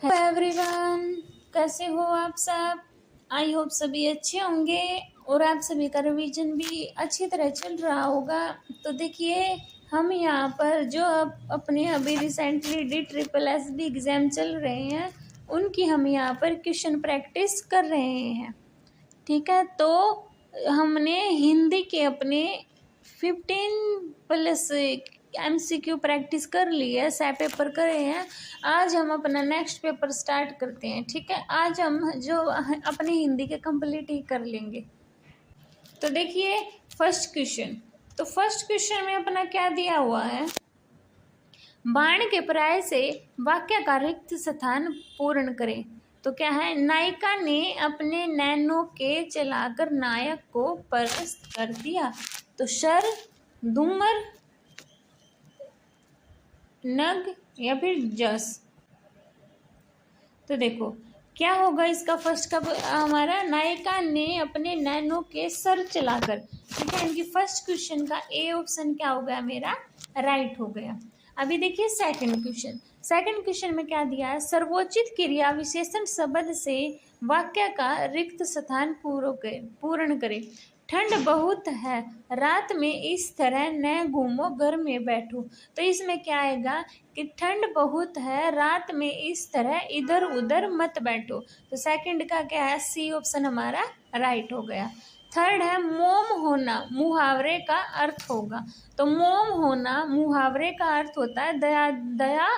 Hello everyone, कैसे हो आप सब। आई होप सभी अच्छे होंगे और आप सभी का रिवीजन भी अच्छी तरह चल रहा होगा। तो देखिए, हम यहाँ पर जो अपने अभी रिसेंटली DSSB एग्ज़ाम चल रहे हैं उनकी हम यहाँ पर क्वेश्चन प्रैक्टिस कर रहे हैं। ठीक है, तो हमने हिंदी के अपने 15+ MCQ प्रैक्टिस कर ली है, 100 पेपर करे हैं। आज हम अपना नेक्स्ट पेपर स्टार्ट करते हैं। ठीक है, आज हम जो अपने हिंदी के कंप्लीट ही कर लेंगे। तो देखिए फर्स्ट क्वेश्चन, तो फर्स्ट क्वेश्चन में अपना क्या दिया हुआ है, बाण के प्रहार से वाक्य का रिक्त स्थान पूर्ण करें। तो क्या है, नायिका ने अपने नैनों के चलाकर नायक को परास्त कर दिया। तो शर, धूमर, नग या फिर जस। तो देखो क्या होगा इसका फर्स्ट का हमारा, नायिका ने अपने नैनों के सर चलाकर। ठीक है, इनकी फर्स्ट क्वेश्चन का ए ऑप्शन क्या हो गया, मेरा राइट हो गया। अभी देखिए सेकंड क्वेश्चन, सेकंड क्वेश्चन में क्या दिया है, सर्वोचित क्रिया विशेषण शब्द से वाक्य का रिक्त स्थान पूर्ण करे। ठंड बहुत है, रात में इस तरह न घूमो, घर में बैठो। तो इसमें क्या आएगा कि ठंड बहुत है, रात में इस तरह इधर उधर मत बैठो। तो सेकंड का क्या है, सी ऑप्शन हमारा राइट हो गया। थर्ड है मोम होना, मुहावरे का अर्थ होगा। तो मोम होना मुहावरे का अर्थ होता है दया दया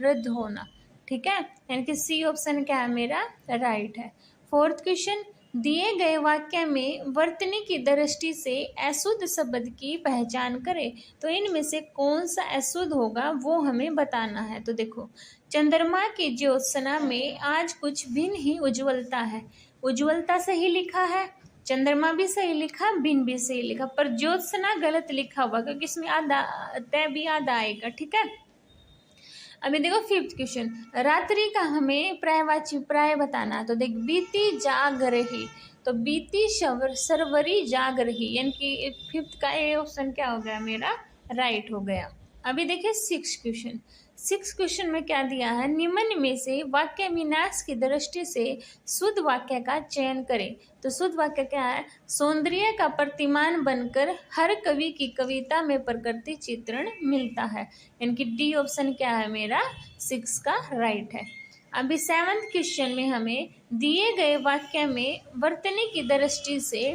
रद्द होना। ठीक है, यानी कि सी ऑप्शन क्या है, मेरा राइट है। फोर्थ क्वेश्चन, दिए गए वाक्य में वर्तनी की दृष्टि से अशुद्ध शब्द की पहचान करें। तो इनमें से कौन सा अशुद्ध होगा वो हमें बताना है। तो देखो, चंद्रमा की ज्योत्सना में आज कुछ भिन्न ही उज्ज्वलता है। उज्ज्वलता सही लिखा है, चंद्रमा भी सही लिखा, भिन्न भी सही लिखा, पर ज्योत्सना गलत लिखा हुआ क्योंकि इसमें आधा तय भी आधा आएगा। ठीक है, अभी देखो फिफ्थ क्वेश्चन, रात्रि का हमें पर्यायवाची पर्याय बताना। तो देख, बीती जाग रही, तो बीती सरवरी जाग रही, यानी कि फिफ्थ का ए ऑप्शन क्या हो गया, मेरा राइट हो गया। अभी देखिए सिक्स क्वेश्चन, सिक्स क्वेश्चन में क्या दिया है, निम्न में से वाक्य विन्यास की दृष्टि से शुद्ध वाक्य का चयन करें। तो शुद्ध वाक्य क्या है, सौंदर्य का प्रतिमान बनकर हर कवि की कविता में प्रकृति चित्रण मिलता है। इनकी डी ऑप्शन क्या है, मेरा सिक्स का राइट है। अभी सेवंथ क्वेश्चन में हमें दिए गए वाक्य में वर्तनी की दृष्टि से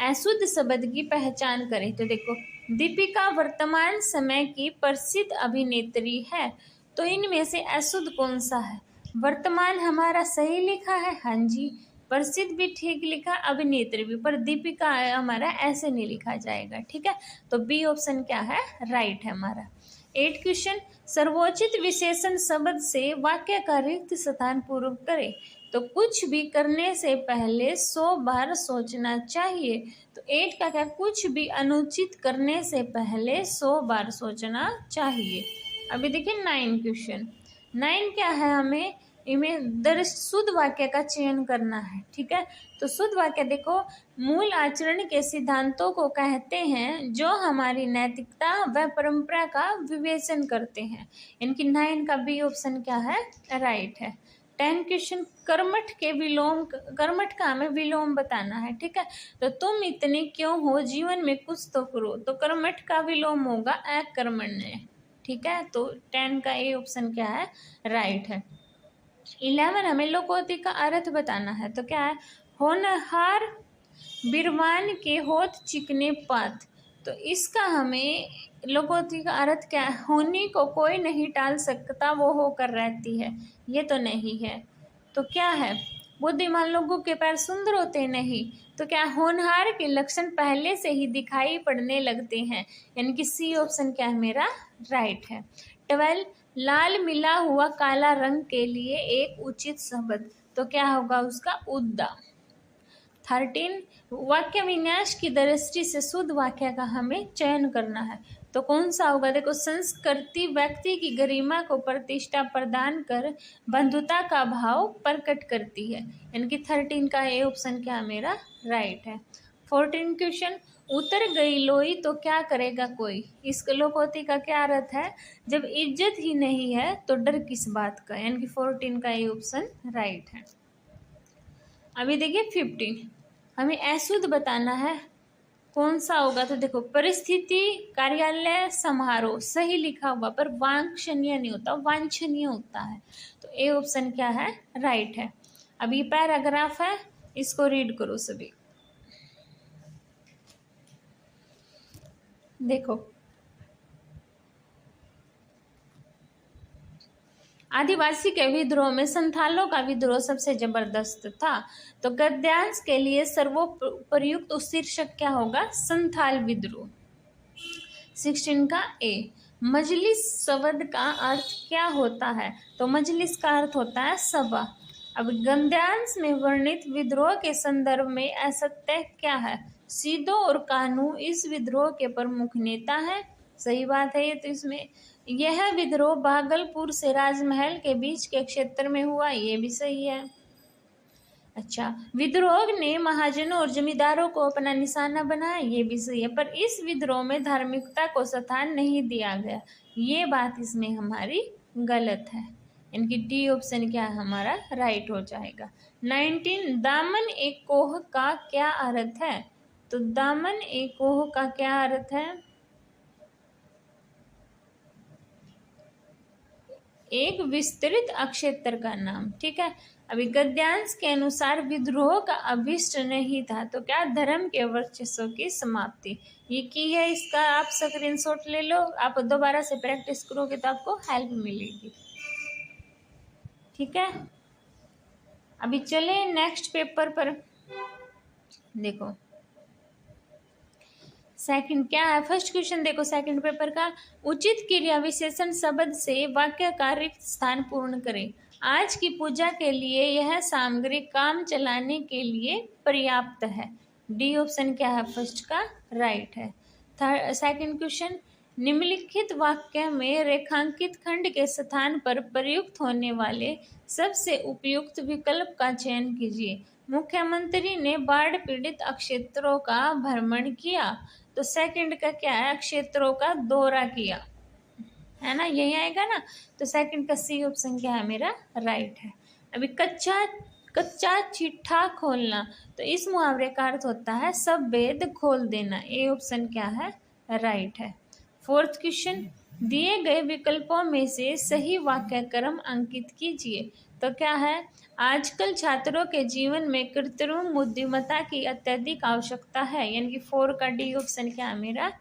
अशुद्ध शब्द की पहचान करें। तो देखो, दीपिका वर्तमान समय की प्रसिद्ध अभिनेत्री है। तो इनमें से अशुद्ध कौन सा है, वर्तमान हमारा सही लिखा है, हाँ जी, प्रसिद्ध भी ठीक लिखा, अभिनेत्री भी, पर दीपिका हमारा ऐसे नहीं लिखा जाएगा। ठीक है, तो बी ऑप्शन क्या है, राइट है हमारा। 8 क्वेश्चन, सर्वोचित विशेषण शब्द से वाक्य का रिक्त स्थान पूर्ण करें। तो कुछ भी करने से पहले 100 बार सोचना चाहिए। तो 8 का क्या, कुछ भी अनुचित करने से पहले 100 बार सोचना चाहिए। अभी देखिए 9 क्वेश्चन, 9 क्या है, हमें इमें शुद्ध वाक्य का चयन करना है। ठीक है, तो शुद्ध वाक्य देखो, मूल आचरण के सिद्धांतों को कहते हैं जो हमारी नैतिकता व परंपरा का विवेचन करते हैं। इनकी 9 का बी ऑप्शन क्या है, राइट है। 10 क्वेश्चन, कर्मठ के विलोम, कर्मठ का हमें विलोम बताना है। ठीक है, तो तुम इतने क्यों हो, जीवन में कुछ तो करो। तो कर्मठ का विलोम होगा अकर्मण्य। ठीक है, तो 10 का ए ऑप्शन क्या है, राइट है। 11 हमें लोकोक्ति का अर्थ बताना है। तो क्या है, होनहार बिरवान के होत चिकने पात। तो इसका हमें लोकोक्ति का अर्थ क्या है, होनी को कोई नहीं टाल सकता, वो होकर रहती है, ये तो नहीं है। तो क्या है, बुद्धिमान लोगों के पैर सुंदर होते नहीं। तो क्या, होनहार के लक्षण पहले से ही दिखाई पड़ने लगते हैं, यानी कि सी ऑप्शन क्या है, मेरा राइट है। 12, लाल मिला हुआ काला रंग के लिए एक उचित शब्द। तो क्या होगा उसका, उद्दा। 13, वाक्य विन्यास की दृष्टि से शुद्ध वाक्य का हमें चयन करना है। तो कौन सा होगा, देखो, संस्कृति व्यक्ति की गरिमा को प्रतिष्ठा प्रदान कर बंधुता का भाव प्रकट करती है। यानी कि 13 का ए ऑप्शन क्या मेरा राइट है। 14 क्वेश्चन, उतर गई लोई तो क्या करेगा कोई। इस लोकोक्ति का क्या अर्थ है, जब इज्जत ही नहीं है तो डर किस बात का, यानी कि 14 का ये ऑप्शन राइट है। अभी देखिए 15, हमें अशुद्ध बताना है, कौन सा होगा। तो देखो परिस्थिति, कार्यालय, समारोह सही लिखा हुआ पर वांछनीय नहीं होता, वांछनीय होता है। तो ए ऑप्शन क्या है, राइट है। अब ये पैराग्राफ है, इसको रीड करो सभी। देखो आदिवासी के विद्रोह में संथालों का विद्रोह सबसे जबरदस्त था। तो गद्यांश के लिए सर्वोपयुक्त शीर्षक क्या होगा, संथाल विद्रोह। 16 का ए। मजलिस शब्द का अर्थ क्या होता है। तो मजलिस का अर्थ होता है सभा। अब गद्यांश में वर्णित विद्रोह के संदर्भ में असत्य क्या है। सीधो और कान्हू इस विद्रोह के प्रमुख नेता हैं, सही बात है ये। तो इसमें यह विद्रोह भागलपुर से राजमहल के बीच के क्षेत्र में हुआ, ये भी सही है। अच्छा, विद्रोह ने महाजनों और जमींदारों को अपना निशाना बनाया, ये भी सही है। पर इस विद्रोह में धार्मिकता को स्थान नहीं दिया गया, ये बात इसमें हमारी गलत है। इनकी डी ऑप्शन क्या है हमारा, राइट हो जाएगा। 19, दामन एक कोह का क्या अर्थ है। तो दामन एक कोह का क्या अर्थ है, एक विस्तृत अक्षेत्र का नाम, ठीक है। अभी गद्यांश के अनुसार विद्रोह का अभिष्ट नहीं था, तो क्या, धर्म के वर्चस्व की समाप्ति। ये की है, इसका आप स्क्रीनशॉट ले लो, आप दोबारा से प्रैक्टिस करोगे तो आपको हेल्प मिलेगी, ठीक है। अभी चले नेक्स्ट पेपर पर। देखो सेकंड क्या है, फर्स्ट क्वेश्चन देखो सेकंड पेपर का। उचित क्रिया विशेषण शब्द से वाक्य का रिक्त स्थान पूर्ण करें। आज की पूजा के लिए यह सामग्री काम चलाने के लिए पर्याप्त है। डी ऑप्शन क्या है फर्स्ट का, राइट है। थर्ड सेकंड क्वेश्चन, निम्नलिखित वाक्य में रेखांकित खंड के स्थान पर प्रयुक्त होने वाले सबसे उपयुक्त विकल्प का चयन कीजिए। मुख्यमंत्री ने बाढ़ पीड़ित क्षेत्रों का भ्रमण किया। तो सेकंड का क्या है, क्षेत्रों का दौरा किया, है ना, यही आएगा ना। तो सेकंड का सी ऑप्शन क्या है मेरा, राइट है। अभी कच्चा चिट्ठा खोलना, तो इस मुहावरे का अर्थ होता है सब भेद खोल देना। ए ऑप्शन क्या है, राइट है। फोर्थ क्वेश्चन, दिए गए विकल्पों में से सही वाक्य क्रम अंकित कीजिए। तो क्या है, आजकल छात्रों के जीवन में कृत्रिम बुद्धिमत्ता की अत्यधिक आवश्यकता है, यानी कि 4 का डी ऑप्शन क्या है मेरा,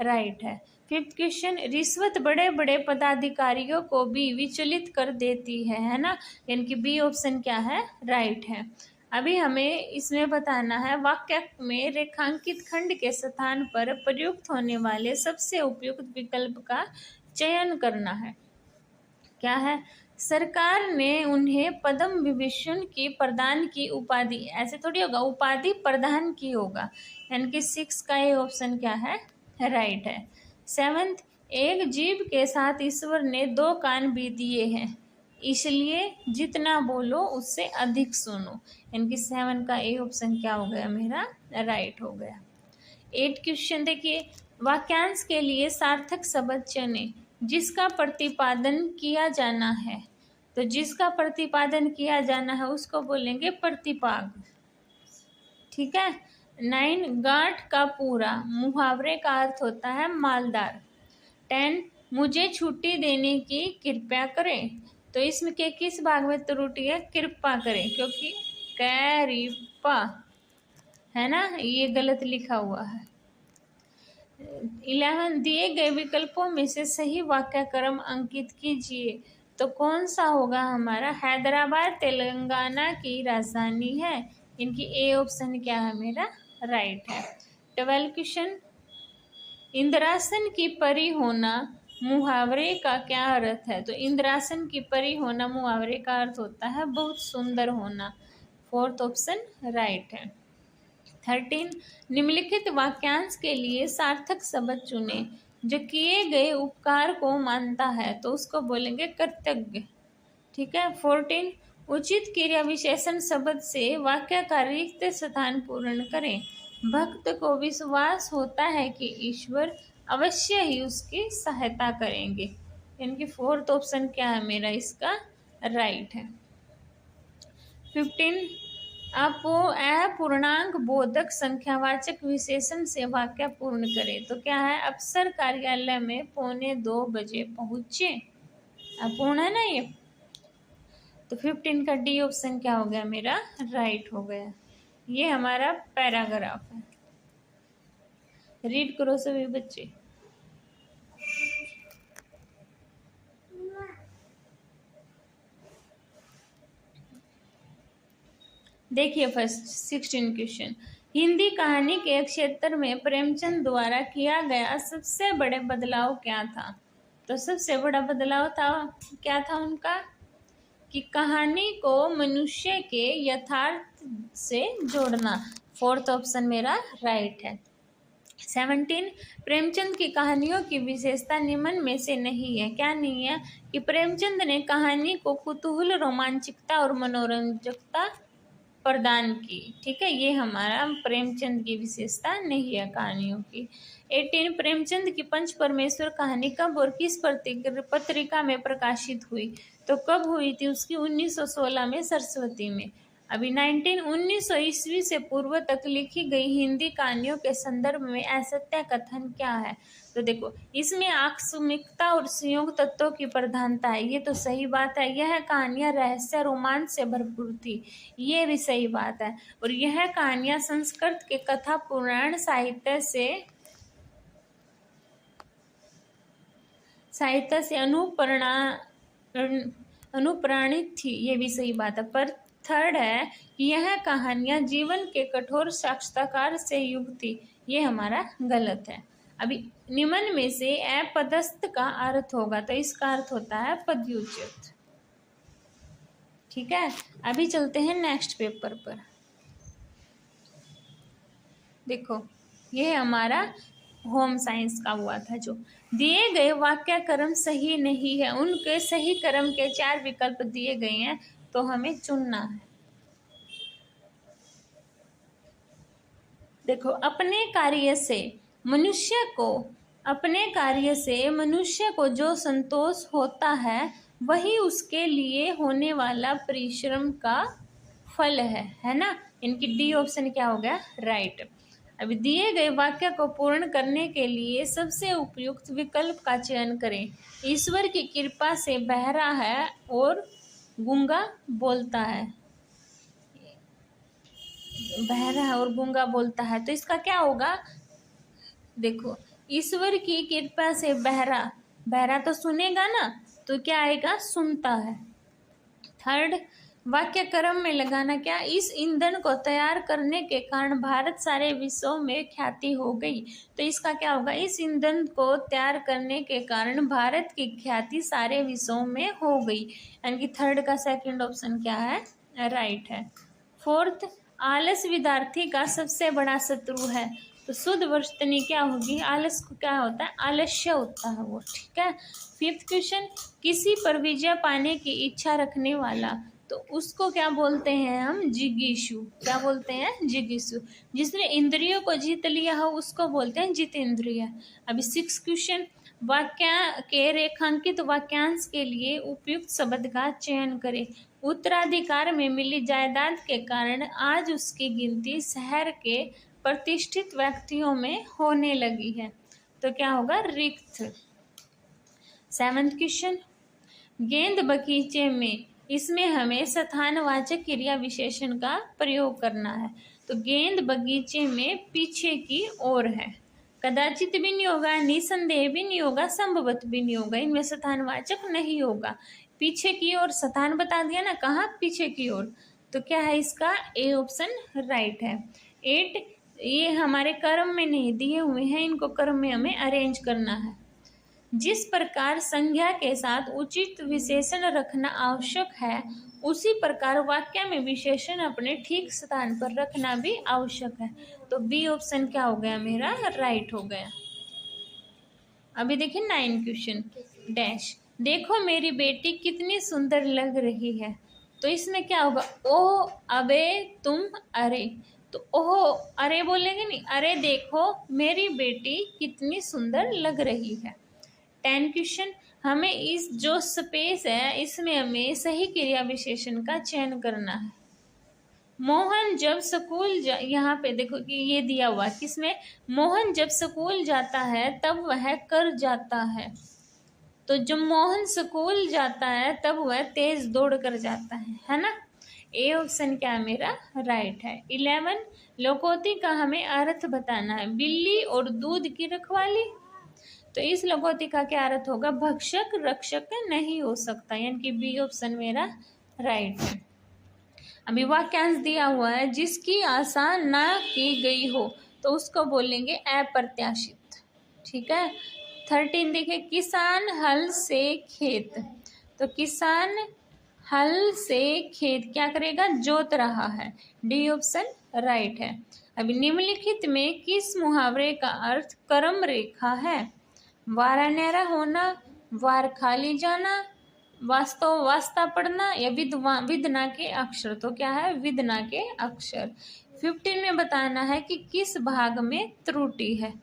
राइट है। फिफ्थ क्वेश्चन, रिश्वत बड़े बड़े पदाधिकारियों को भी विचलित कर देती है ना, यानी कि बी ऑप्शन क्या है, राइट है। अभी हमें इसमें बताना है वाक्य में रेखांकित खंड के स्थान पर प्रयुक्त होने वाले सबसे उपयुक्त विकल्प का चयन करना है। क्या है, सरकार ने उन्हें पद्म विभूषण की प्रदान की उपाधि, ऐसे थोड़ी होगा, उपाधि प्रदान की होगा, यानी कि 6 का ये ऑप्शन क्या है, राइट है। 7th, एक जीव के साथ ईश्वर ने 2 कान भी दिए हैं, इसलिए जितना बोलो उससे अधिक सुनो, यानी कि 7 का ए ऑप्शन क्या हो गया मेरा, राइट हो गया। 8 क्वेश्चन देखिए, वाक्यांश के लिए सार्थक शब्द चुने जिसका प्रतिपादन किया जाना है। तो जिसका प्रतिपादन किया जाना है उसको बोलेंगे प्रतिपाद, ठीक है। 9, गांठ का पूरा, मुहावरे का अर्थ होता है मालदार। 10, मुझे छुट्टी देने की कृपया करें, तो इसमें के किस भाग में त्रुटि है, कृपा करें, क्योंकि कृपा है ना, ये गलत लिखा हुआ है। 11, दिए गए विकल्पों में से सही वाक्य क्रम अंकित कीजिए। तो कौन सा होगा हमारा, हैदराबाद तेलंगाना की राजधानी है, इनकी ए ऑप्शन क्या है मेरा, राइट है। 12 क्वेश्चन, इंद्रासन की परी होना मुहावरे का क्या अर्थ है। तो इंद्रासन की परी होना मुहावरे का अर्थ होता है बहुत सुंदर होना। 4th ऑप्शन राइट है। 13, निम्नलिखित वाक्यांश के लिए सार्थक शब्द चुने जो किए गए उपकार को मानता है, तो उसको बोलेंगे कृतज्ञ, ठीक है। 14, उचित क्रिया विशेषण शब्द से वाक्य का रिक्त स्थान पूर्ण करें। भक्त को विश्वास होता है कि ईश्वर अवश्य ही उसकी सहायता करेंगे। यानी कि फोर्थ ऑप्शन क्या है मेरा इसका राइट है। 15 अपूर्णांक बोधक संख्यावाचक विशेषण से वाक्य पूर्ण करें। तो क्या है, अफसर कार्यालय में 1:45 पहुंचे। अपूर्ण है ना ये, तो 15 का डी ऑप्शन क्या हो गया मेरा राइट हो गया। ये हमारा पैराग्राफ है, रीड करो सभी बच्चे। देखिए फर्स्ट 16 क्वेश्चन, हिंदी कहानी के क्षेत्र में प्रेमचंद द्वारा किया गया सबसे बड़े बदलाव क्या था। तो सबसे बड़ा बदलाव था क्या था उनका, कि कहानी को मनुष्य के यथार्थ से जोड़ना। फोर्थ ऑप्शन मेरा राइट है। 17 प्रेमचंद की कहानियों की विशेषता निम्न में से नहीं है। क्या नहीं है, कि प्रेमचंद ने कहानी को कुतूहल, रोमांचकता और मनोरंजकता प्रदान की। ठीक है, ये हमारा प्रेमचंद की विशेषता नहीं है कहानियों की। 18 प्रेमचंद की पंच परमेश्वर कहानी कब और किस पत्रिका में प्रकाशित हुई। तो कब हुई थी उसकी 1916 में सरस्वती में। अभी 1900 ईस्वी से पूर्व तक लिखी गई हिंदी कहानियों के संदर्भ में असत्य कथन क्या है। तो देखो इसमें आकस्मिकता और संयोग तत्वों की प्रधानता है, ये तो सही बात है। यह कहानियां रहस्य रोमांच से भरपूर थी, ये भी सही बात है। और यह कहानियां संस्कृत के कथा पुराण साहित्य से अनुप्राणित थी, ये भी सही बात है। पर थर्ड है कि यह कहानियां जीवन के कठोर साक्षात्कार से युक्त थी, ये हमारा गलत है। अभी निम्न में से अपदस्थ का अर्थ होगा, तो इसका अर्थ होता है पदयुचित। ठीक है, अभी चलते हैं नेक्स्ट पेपर पर। देखो ये हमारा होम साइंस का हुआ था, जो दिए गए वाक्य क्रम सही नहीं है, उनके सही क्रम के 4 विकल्प दिए गए हैं, तो हमें चुनना है। देखो अपने कार्य से मनुष्य को जो संतोष होता है वही उसके लिए होने वाला परिश्रम का फल है ना। इनकी डी ऑप्शन क्या हो गया राइट। अभी दिए गए वाक्य को पूर्ण करने के लिए सबसे उपयुक्त विकल्प का चयन करें। ईश्वर की कृपा से बहरा है और गूंगा बोलता है। बहरा है और गूंगा बोलता है, तो इसका क्या होगा। देखो ईश्वर की कृपा से बहरा तो सुनेगा ना, तो क्या आएगा सुनता है। थर्ड वाक्य क्रम में लगाना क्या, इस ईंधन को तैयार करने के कारण भारत सारे विश्व में ख्याति हो गई। तो इसका क्या होगा, इस ईंधन को तैयार करने के कारण भारत की ख्याति सारे विश्व में हो गई। यानी कि थर्ड का सेकंड ऑप्शन क्या है राइट है। फोर्थ आलस विद्यार्थी का सबसे बड़ा शत्रु है। तो शुद्ध वर्तनी क्या होगी, आलस को क्या होता है आलस्य होता है वो। ठीक है। फिफ्थ क्वेश्चन, किसी पर विजय पाने की इच्छा रखने वाला, तो उसको क्या बोलते हैं हम जिगीषु। क्या बोलते हैं जिगीषु। जिसने इंद्रियों को जीत लिया हो उसको बोलते हैं जितेंद्रिय। अभी 6 क्वेश्चन, वाक्य के रेखांकित वाक्यांश के लिए उपयुक्त शब्द का चयन करें। उत्तराधिकार में मिली जायदाद के कारण आज उसकी गिनती शहर के प्रतिष्ठित व्यक्तियों में होने लगी है। तो क्या होगा रिक्त। 7th क्वेश्चन, गेंद बगीचे में, इसमें हमें स्थानवाचक क्रिया विशेषण का प्रयोग करना है। तो गेंद बगीचे में पीछे की ओर है। कदाचित भी नहीं होगा, निसंदेह भी नहीं होगा, संभवत भी नहीं होगा, इनमें स्थानवाचक नहीं होगा। पीछे की ओर स्थान बता दिया ना, कहाँ पीछे की ओर, तो क्या है इसका ए ऑप्शन राइट है। 8 ये हमारे क्रम में नहीं दिए हुए हैं, इनको क्रम में हमें अरेंज करना है। जिस प्रकार संज्ञा के साथ उचित विशेषण रखना आवश्यक है, उसी प्रकार वाक्य में विशेषण अपने ठीक स्थान पर रखना भी आवश्यक है। तो बी ऑप्शन क्या हो गया मेरा राइट हो गया। अभी देखिए 9 क्वेश्चन, डैश देखो मेरी बेटी कितनी सुंदर लग रही है। तो इसमें क्या होगा, ओ अबे तुम अरे। तो ओहो अरे बोलेंगे नहीं, अरे देखो मेरी बेटी कितनी सुंदर लग रही है। 10 क्वेश्चन, हमें इस जो स्पेस है इसमें हमें सही क्रिया विशेषण का चयन करना है। मोहन जब स्कूल यहाँ पे देखो कि ये दिया हुआ किसमें, मोहन जब स्कूल जाता है तब वह कर जाता है। तो जब मोहन स्कूल जाता है तब वह तेज दौड़ कर जाता है ना। ए ऑप्शन क्या है मेरा राइट है। 11 लोकोक्ति का हमें अर्थ बताना है। बिल्ली और दूध की रखवाली, तो इस लोकोक्ति का क्या अर्थ होगा, भक्षक रक्षक नहीं हो सकता, यानी कि बी ऑप्शन मेरा राइट है। अभी वाक्यांश दिया हुआ है, जिसकी आशा ना की गई हो तो उसको बोलेंगे अप्रत्याशित। ठीक है। 13 देखिए, किसान हल से खेत, तो किसान हल से खेत क्या करेगा, जोत रहा है। डी ऑप्शन राइट है। अभी निम्नलिखित में किस मुहावरे का अर्थ कर्म रेखा है, वारा न्यारा होना, वार खाली जाना, वास्तव वास्ता पढ़ना, या विदना के अक्षर, तो क्या है विदना के अक्षर। 15 में बताना है कि किस भाग में त्रुटि है।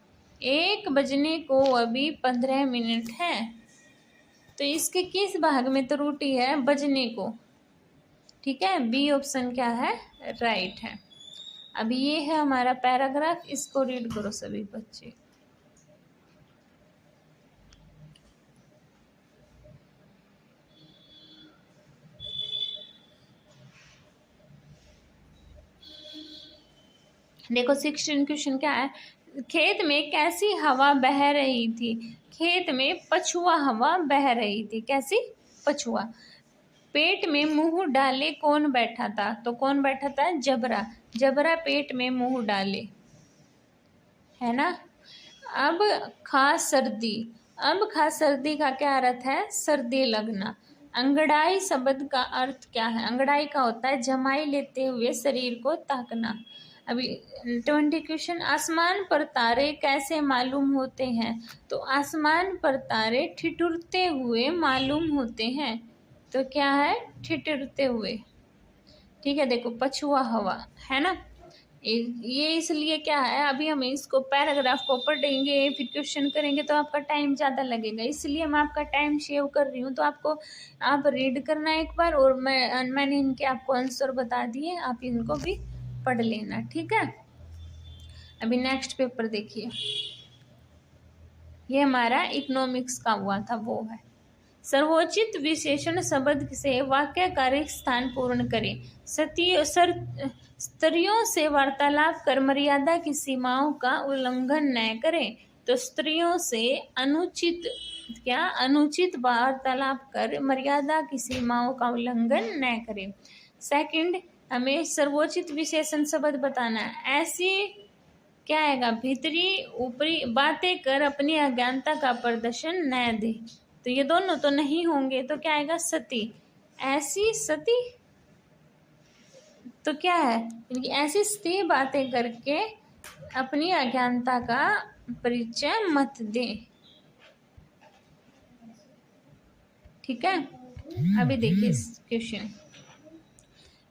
1 बजने को अभी 15 मिनट है, तो इसके किस भाग में त्रुटि है, बजने को। ठीक है, बी ऑप्शन क्या है राइट है। अभी ये है हमारा पैराग्राफ, इसको रीड करो सभी बच्चे। देखो 16 क्वेश्चन क्या है, खेत में कैसी हवा बह रही थी, खेत में पछुआ हवा बह रही थी, कैसी पछुआ। पेट में मुंह डाले कौन बैठा था, तो कौन बैठा था, जबरा, जबरा पेट में मुंह डाले, है ना। अब खास सर्दी, अब खास सर्दी का क्या अर्थ है, सर्दी लगना। अंगड़ाई शब्द का अर्थ क्या है, अंगड़ाई का होता है जमाई लेते हुए शरीर को ताकना। अभी 20 क्वेश्चन, आसमान पर तारे कैसे मालूम होते हैं, तो आसमान पर तारे ठिठुरते हुए मालूम होते हैं, तो क्या है ठिठुरते हुए। ठीक है, देखो पछुआ हवा, है ना। ये इसलिए क्या है, अभी हम इसको पैराग्राफ को पढ़ेंगे फिर क्वेश्चन करेंगे तो आपका टाइम ज़्यादा लगेगा, इसलिए मैं आपका टाइम सेव कर रही हूँ। तो आपको आप रीड करना एक बार, और मैंने इनके आपको आंसर बता दिए, आप इनको भी पढ़ लेना। ठीक है, अभी नेक्स्ट पेपर देखिए, ये हमारा इकोनॉमिक्स का हुआ था, वो है सर्वोचित विशेषण शब्द से वाक्य का रिक्त स्थान पूर्ण करें। स्त्रियों से वार्तालाप कर मर्यादा की सीमाओं का उल्लंघन न करें, तो स्त्रियों से अनुचित वार्तालाप कर मर्यादा की सीमाओं का उल्लंघन न करें। सेकंड, हमें सर्वोचित विशेषण शब्द बताना है। ऐसी क्या आएगा, भीतरी ऊपरी बातें कर अपनी अज्ञानता का प्रदर्शन न दे, तो ये दोनों तो नहीं होंगे, तो क्या आएगा सती। ऐसी सती तो क्या है, ऐसी सती बातें करके अपनी अज्ञानता का परिचय मत दे। ठीक है, अभी देखिए क्वेश्चन,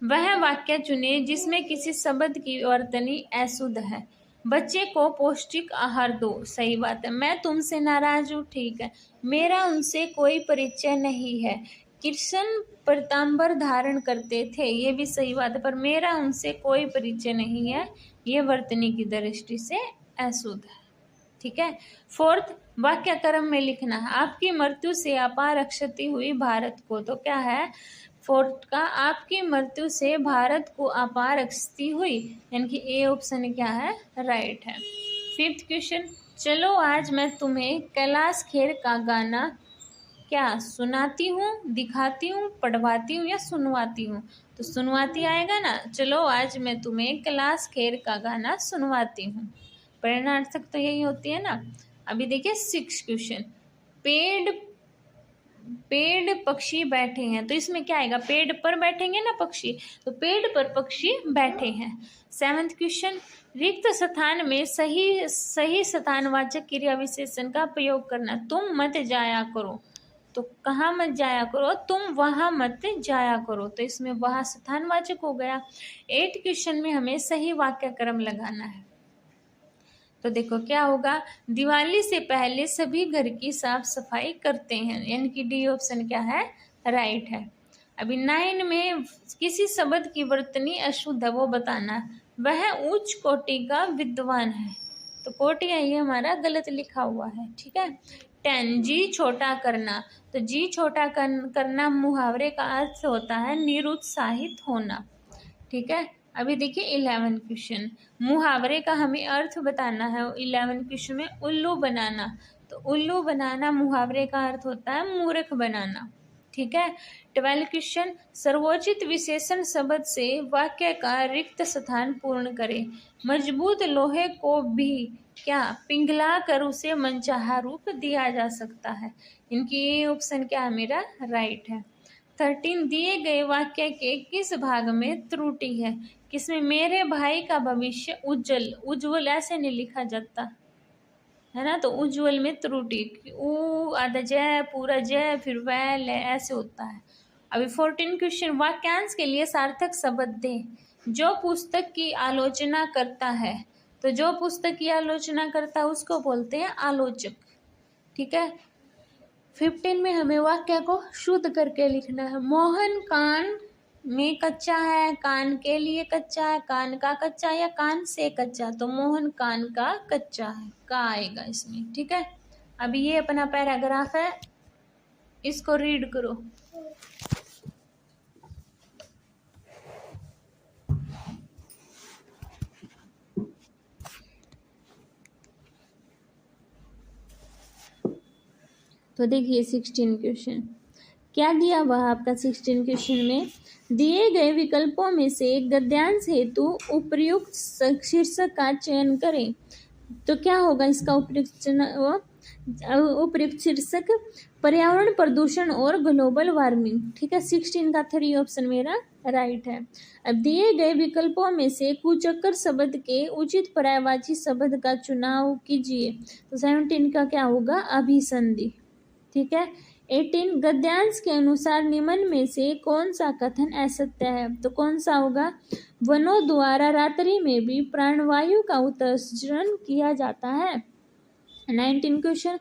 वह वाक्य चुने जिसमें किसी शब्द की वर्तनी अशुद्ध है। बच्चे को पौष्टिक आहार दो, सही बात है। मैं तुमसे नाराज हूँ, ठीक है। मेरा उनसे कोई परिचय नहीं है। कृष्ण पीतांबर धारण करते थे, ये भी सही बात है, पर मेरा उनसे कोई परिचय नहीं है, ये वर्तनी की दृष्टि से अशुद्ध है। ठीक है। फोर्थ, वाक्य क्रम में लिखना है। आपकी मृत्यु से अपार क्षति हुई भारत को, तो क्या है फोर्थ का, आपकी मृत्यु से भारत को अपार क्षति हुई, यानी कि ए ऑप्शन क्या है राइट है। फिफ्थ क्वेश्चन, चलो आज मैं तुम्हें कैलाश खेर का गाना क्या सुनाती हूँ, दिखाती हूँ, पढ़वाती हूँ या सुनवाती हूँ, तो सुनवाती आएगा ना। चलो आज मैं तुम्हें कैलाश खेर का गाना सुनवाती हूँ, प्रेरणार्थक तो यही होती है ना। अभी देखिए 6 क्वेश्चन, पेड़ पक्षी बैठे हैं, तो इसमें क्या आएगा, पेड़ पर बैठेंगे ना पक्षी, तो पेड़ पर पक्षी बैठे हैं। 7th क्वेश्चन, रिक्त स्थान में सही स्थानवाचक क्रिया विशेषण का प्रयोग करना। तुम मत जाया करो, तो कहाँ मत जाया करो, तुम वहाँ मत जाया करो, तो इसमें वहाँ स्थानवाचक हो गया। 8 क्वेश्चन में हमें सही वाक्य क्रम लगाना है। तो देखो क्या होगा, दिवाली से पहले सभी घर की साफ सफाई करते हैं, यानी कि डी ऑप्शन क्या है, राइट है। अभी 9 में किसी शब्द की वर्तनी अशुद्ध है वो बताना, वह उच्च कोटि का विद्वान है, तो कोटि है ये हमारा गलत लिखा हुआ है, ठीक है। 10 जी छोटा करना, तो जी छोटा करना मुहावरे का अर्थ होता है निरुत्साहित होना, ठीक है। अभी देखिए 11 क्वेश्चन, मुहावरे का हमें अर्थ बताना है। 11 क्वेश्चन में उल्लू बनाना, तो उल्लू बनाना मुहावरे का अर्थ होता है मूर्ख बनाना, ठीक है। 12 क्वेश्चन, सर्वोचित विशेषण शब्द से वाक्य का रिक्त स्थान पूर्ण करें। मजबूत लोहे को भी क्या पिघला कर उसे मनचाहा रूप दिया जा सकता है, इनकी ये ऑप्शन क्या है मेरा, राइट है। 13, दिए गए वाक्य के किस भाग में त्रुटि है, किसमें मेरे भाई का भविष्य उज्जवल, उज्जवल ऐसे नहीं लिखा जाता है ना, तो उज्जवल में त्रुटि, ऊ आधा जय पूरा जय फिर वैल ऐसे होता है। अभी 14 क्वेश्चन, वाक्यांश के लिए सार्थक शब्द दें। जो पुस्तक की आलोचना करता है, तो जो पुस्तक की आलोचना करता है उसको बोलते हैं आलोचक, ठीक है। 15 में हमें वाक्य को शुद्ध करके लिखना है। मोहन कान में कच्चा है, कान के लिए कच्चा है, कान का कच्चा या कान से कच्चा, तो मोहन कान का कच्चा है, का आएगा इसमें, ठीक है। अभी ये अपना पैराग्राफ है, इसको रीड करो। तो देखिए 16 क्वेश्चन क्या दिया हुआ आपका। 16 क्वेश्चन में दिए गए विकल्पों में से गद्यांश हेतु उपयुक्त शीर्षक का चयन करें, तो क्या होगा इसका उपयुक्त शीर्षक, पर्यावरण प्रदूषण और ग्लोबल वार्मिंग, ठीक है। 16 का 3 ऑप्शन मेरा राइट है। अब दिए गए विकल्पों में से कुचक्कर शब्द के उचित पर्यायवाची शब्द का चुनाव कीजिए, तो 17 का क्या होगा, अभिसंधि, ठीक है। 18, गद्यांश के अनुसार निम्न में से कौन सा कथन असत्य है, तो कौन सा होगा, वनों द्वारा रात्रि में भी प्राणवायु का उत्सर्जन किया जाता है। 19 क्वेश्चन,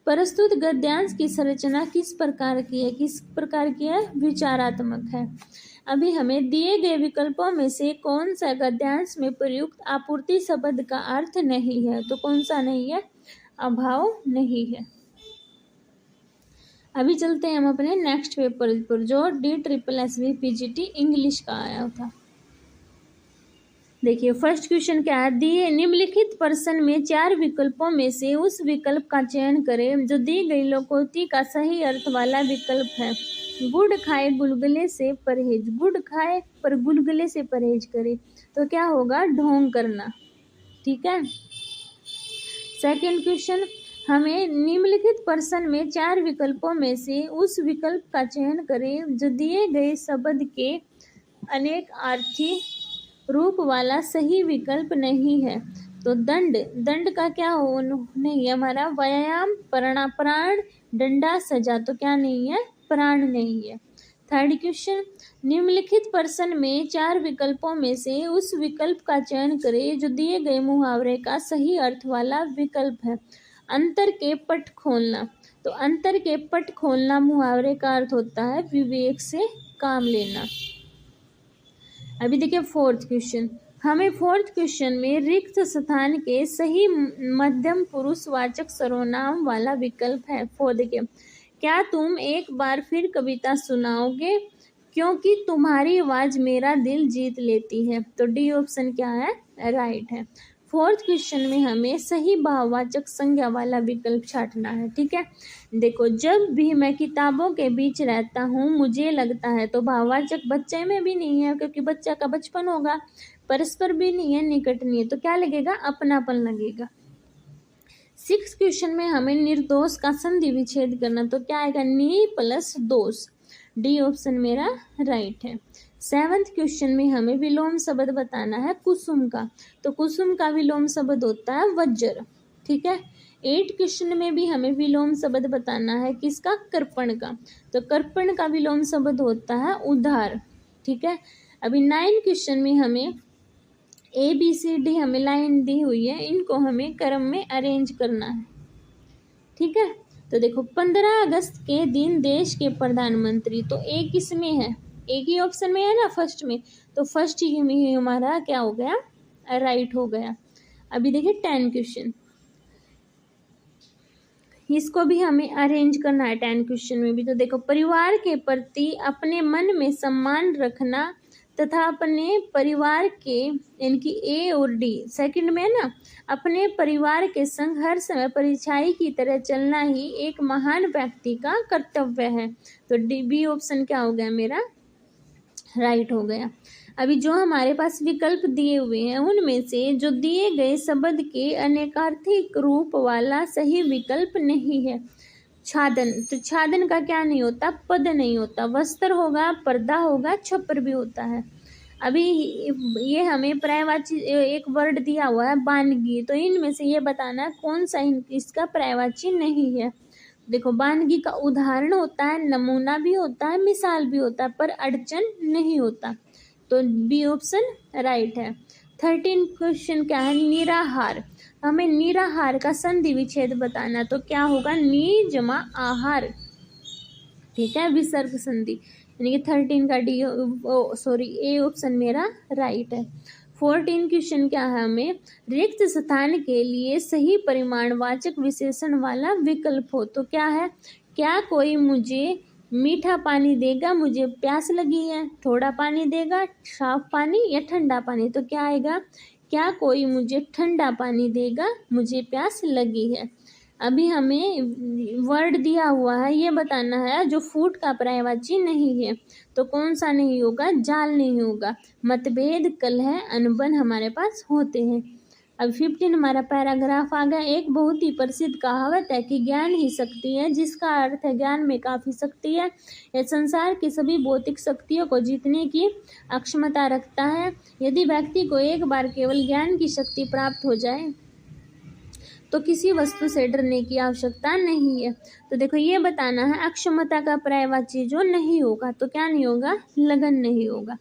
प्रस्तुत गद्यांश की संरचना किस प्रकार की है, किस प्रकार की है, विचारात्मक है। अभी हमें दिए गए विकल्पों में से कौन सा गद्यांश में प्रयुक्त आपूर्ति शब्द का अर्थ नहीं है, तो कौन सा नहीं है, अभाव नहीं है। अभी चलते हैं हम अपने नेक्स्ट पेपर पर, जो DSSB PGT इंग्लिश का आया था। देखिए फर्स्ट क्वेश्चन क्या है, दिए निम्नलिखित प्रश्न में 4 विकल्पों में से उस विकल्प का चयन करें जो दी गई लोकोक्ति का सही अर्थ वाला विकल्प है। गुड़ खाए गुलगुले से परहेज, गुड़ खाए पर गुलगुले से परहेज करे, तो क्या होगा, ढोंग करना, ठीक है। सेकंड क्वेश्चन, हमें निम्नलिखित प्रश्न में 4 विकल्पों में से उस विकल्प का चयन करें जो दिए गए शब्द के अनेक अर्थी रूप वाला सही विकल्प नहीं है, तो दंड, दंड का क्या हो नहीं है हमारा, व्यायाम, प्राण, डंडा, सजा, तो क्या नहीं है, प्राण नहीं है। थर्ड क्वेश्चन, निम्नलिखित प्रश्न में 4 विकल्पों में से उस विकल्प का चयन करें जो दिए गए मुहावरे का सही अर्थ वाला विकल्प है। अंतर के पट खोलना, तो अंतर के पट खोलना मुहावरे का अर्थ होता है विवेक से काम लेना। अभी देखिए फोर्थ क्वेश्चन, हमें फोर्थ क्वेश्चन में रिक्त स्थान के सही मध्यम पुरुषवाचक सर्वनाम वाला विकल्प है। फोर देखिए, क्या तुम एक बार फिर कविता सुनाओगे, क्योंकि तुम्हारी आवाज मेरा दिल जीत लेती है, तो डी ऑप्शन क्या है, राइट है। फोर्थ क्वेश्चन में हमें सही भाववाचक संज्ञा वाला विकल्प छांटना है, ठीक है। देखो, जब भी मैं किताबों के बीच रहता हूँ मुझे लगता है, तो भाववाचक बच्चे में भी नहीं है क्योंकि बच्चा का बचपन होगा, परस्पर भी नहीं है, निकट नहीं है, तो क्या लगेगा, अपनापन लगेगा। 6 क्वेश्चन में हमें निर्दोष का संधि विच्छेद करना, तो क्या आएगा, नी प्लस दोष, डी ऑप्शन मेरा राइट है। 7th क्वेश्चन में हमें विलोम शब्द बताना है कुसुम का, तो कुसुम का विलोम शब्द होता है वज्र, ठीक है। 8 क्वेश्चन में भी हमें विलोम शब्द बताना है, किसका? कर्पण का। तो कर्पण का विलोम शब्द होता है उधार। ठीक है, अभी 9 क्वेश्चन में हमें ABCD हमें लाइन दी हुई है, इनको हमें क्रम में अरेंज करना है। ठीक है, तो देखो 15 अगस्त के दिन देश के प्रधानमंत्री, तो ए किस में है? एक ही ऑप्शन में है ना, फर्स्ट में, तो फर्स्ट ही में हमारा क्या हो गया? राइट हो गया। अभी देखिए 10 क्वेश्चन, इसको भी हमें अरेंज करना है 10 क्वेश्चन में भी। तो देखो परिवार के प्रति अपने मन में सम्मान रखना तथा अपने परिवार के, यानी कि ए और डी सेकंड में है ना, अपने परिवार के संग हर समय परिछाई की तरह चलना ही एक महान व्यक्ति का कर्तव्य है। तो डी बी ऑप्शन क्या हो गया मेरा? राइट हो गया। अभी जो हमारे पास विकल्प दिए हुए हैं उनमें से जो दिए गए शब्द के अनेकार्थिक रूप वाला सही विकल्प नहीं है। छादन, तो छादन का क्या नहीं होता? पद नहीं होता। वस्त्र होगा, पर्दा होगा, छप्पर भी होता है। अभी ये हमें पर्यायवाची एक वर्ड दिया हुआ है बानगी, तो इनमें से ये बताना है कौन सा इसका पर्यायवाची नहीं है। देखो बानगी का उदाहरण होता है, नमूना भी होता है, मिसाल भी होता है, पर अड़चन नहीं होता। तो बी ऑप्शन राइट है। 13 क्वेश्चन क्या है? निराहार, हमें निराहार का संधि विच्छेद बताना, तो क्या होगा? नी जमा आहार। ठीक है, विसर्ग संधि, यानी कि 13 का डी ए ऑप्शन मेरा राइट है। 14 क्वेश्चन क्या है? हमें रिक्त स्थान के लिए सही परिमाणवाचक विशेषण वाला विकल्प हो, तो क्या है? क्या कोई मुझे मीठा पानी देगा, मुझे प्यास लगी है। थोड़ा पानी देगा, साफ पानी या ठंडा पानी, तो क्या आएगा? क्या कोई मुझे ठंडा पानी देगा, मुझे प्यास लगी है। अभी हमें वर्ड दिया हुआ है, ये बताना है जो फूट का पर्यायवाची नहीं है, तो कौन सा नहीं होगा? जाल नहीं होगा। मतभेद, कलह, अनबन हमारे पास होते हैं। अब 15 हमारा पैराग्राफ आ गया। एक बहुत ही प्रसिद्ध कहावत है कि ज्ञान ही शक्ति है, जिसका अर्थ है ज्ञान में काफ़ी शक्ति है। यह संसार की सभी भौतिक शक्तियों को जीतने की अक्षमता रखता है। यदि व्यक्ति को एक बार केवल ज्ञान की शक्ति प्राप्त हो जाए तो किसी वस्तु से डरने की आवश्यकता नहीं है। तो देखो ये बताना है अक्षमता का पर्यायवाची जो नहीं होगा, तो क्या नहीं होगा? लगन नहीं होगा।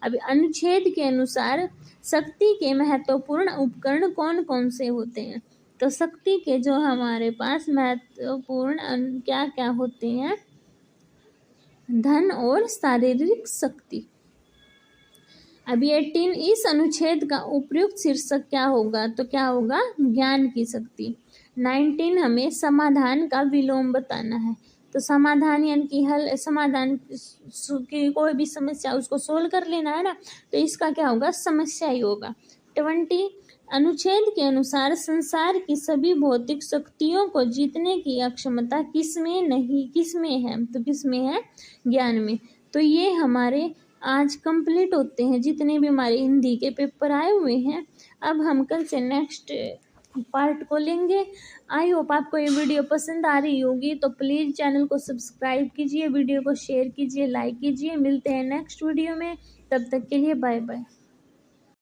अभी अनुच्छेद के अनुसार शक्ति के महत्वपूर्ण उपकरण कौन कौन से होते हैं? तो शक्ति के जो हमारे पास महत्वपूर्ण क्या क्या होते हैं? धन और शारीरिक शक्ति। अभी 18 इस अनुच्छेद का उपयुक्त शीर्षक क्या होगा? तो क्या होगा? ज्ञान की शक्ति। 19 हमें समाधान का विलोम बताना है, तो समाधान यानी कि हल, समाधान की कोई भी समस्या उसको सोल्व कर लेना है ना, तो इसका क्या होगा? समस्या ही होगा। 20 अनुच्छेद के अनुसार संसार की सभी भौतिक शक्तियों को जीतने की अक्षमता किसमें नहीं, किसमें है? तो किसमें है? ज्ञान में। तो ये हमारे आज कंप्लीट होते हैं जितने भी हमारे हिंदी के पेपर आए हुए हैं। अब हम कल से नेक्स्ट पार्ट को लेंगे। आई होप आपको ये वीडियो पसंद आ रही होगी, तो प्लीज़ चैनल को सब्सक्राइब कीजिए, वीडियो को शेयर कीजिए, लाइक कीजिए। मिलते हैं नेक्स्ट वीडियो में, तब तक के लिए बाय बाय।